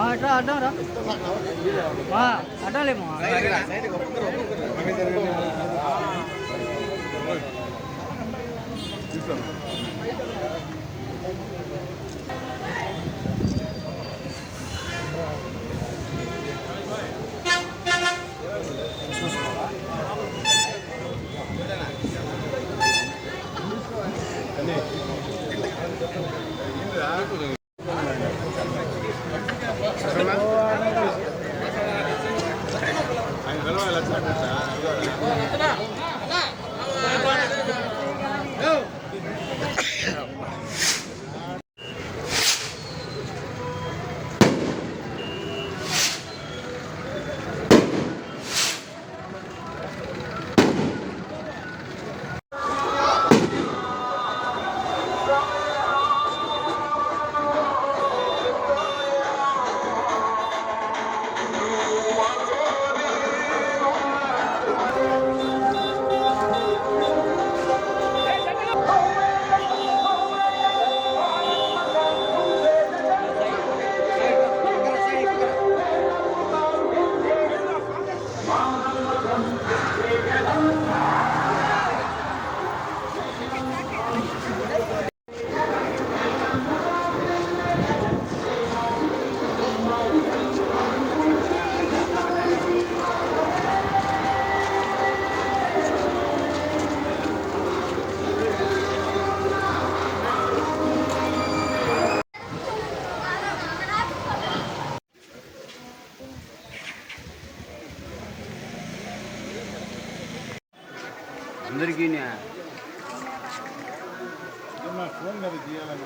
అట్లా అడ్డం రా అడ్డాలేమో అందరికీ ఫోన్ కదా చేయాలని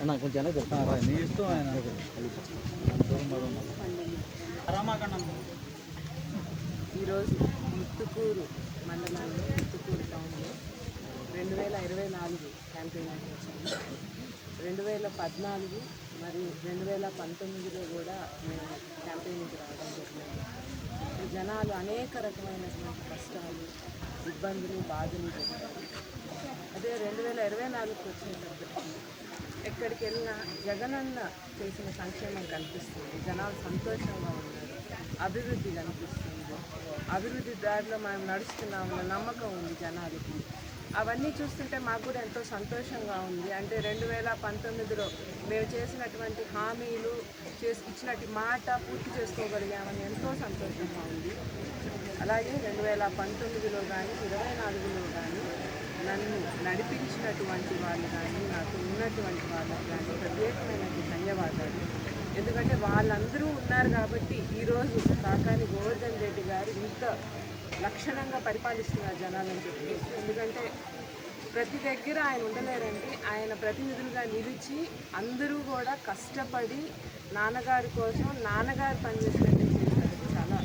నాకు కొంచెం చెప్తారా నీ ఇష్టం ఆయన ఈరోజు ముత్తుకూరు మండలంలో ముత్తుకూరు టౌన్లో 2024 క్యాంపెయిన్ వచ్చాము. 2014 మరియు 2019లో కూడా మేము క్యాంపెయిన్కి రావడం జరిగింది. జనాలు అనేక రకమైనటువంటి కష్టాలు, ఇబ్బందులు, బాధలు చెప్తారు. అదే 2024కి వచ్చేటప్పటికి ఎక్కడికి వెళ్ళినా జగనన్న చేసిన సంక్షేమం కనిపిస్తుంది. జనాలు సంతోషంగా ఉన్నారు, అభివృద్ధి కనిపిస్తుంది, అభివృద్ధి దారిలో మనం నడుస్తున్నామన్న నమ్మకం ఉంది జనాలకి. అవన్నీ చూస్తుంటే మాకు కూడా ఎంతో సంతోషంగా ఉంది. అంటే 2019లో మేము చేసినటువంటి హామీలు ఇచ్చినట్టు మాట పూర్తి చేసుకోగలిగామని ఎంతో సంతోషంగా ఉంది. అలాగే 2019లో కానీ 2024లో కానీ నన్ను నడిపించినటువంటి వాళ్ళు కానీ, నాకు ఉన్నటువంటి వాళ్ళకి కానీ ప్రత్యేకమైన ధన్యవాదాలు. ఎందుకంటే వాళ్ళందరూ ఉన్నారు కాబట్టి ఈరోజు కాకాని గోవర్ధన్ రెడ్డి గారు ఇంత లక్షణంగా పరిపాలిస్తున్నారు జనాలని చెప్పి. ఎందుకంటే ప్రతి దగ్గర ఆయన ఉండలేరండి. ఆయన ప్రతినిధులుగా నిలిచి అందరూ కూడా కష్టపడి నాన్నగారి కోసం నాన్నగారు పనిచేసినట్టు చేసినది చాలా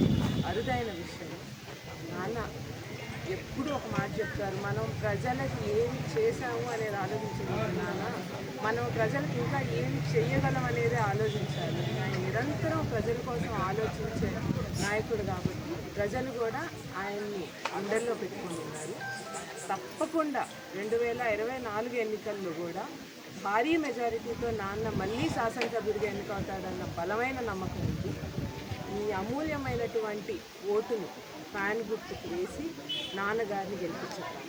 అరుదైన విషయం. నాన్న ఎప్పుడు ఒక మాట చెప్తారు, మనం ప్రజలకు ఏమి చేశాము అనేది ఆలోచించలేదు నాన్న, మనం ప్రజలకు ఇంకా ఏమి చేయగలం అనేది ఆలోచించాలి. ఆయన నిరంతరం ప్రజల కోసం ఆలోచించే నాయకుడు కాబట్టి ప్రజలు కూడా ఆయన్ని అందరిలో పెట్టుకుంటున్నారు. తప్పకుండా 2024 ఎన్నికల్లో కూడా భారీ మెజారిటీతో నాన్న మళ్ళీ శాసనసభ్యుడిగా ఎన్నికవుతాడన్న బలమైన నమ్మకం ఉంది. ఈ అమూల్యమైనటువంటి ఓటును ఫ్యాన్ గుర్తుకు వేసి నాన్నగారిని గెలిపించారు.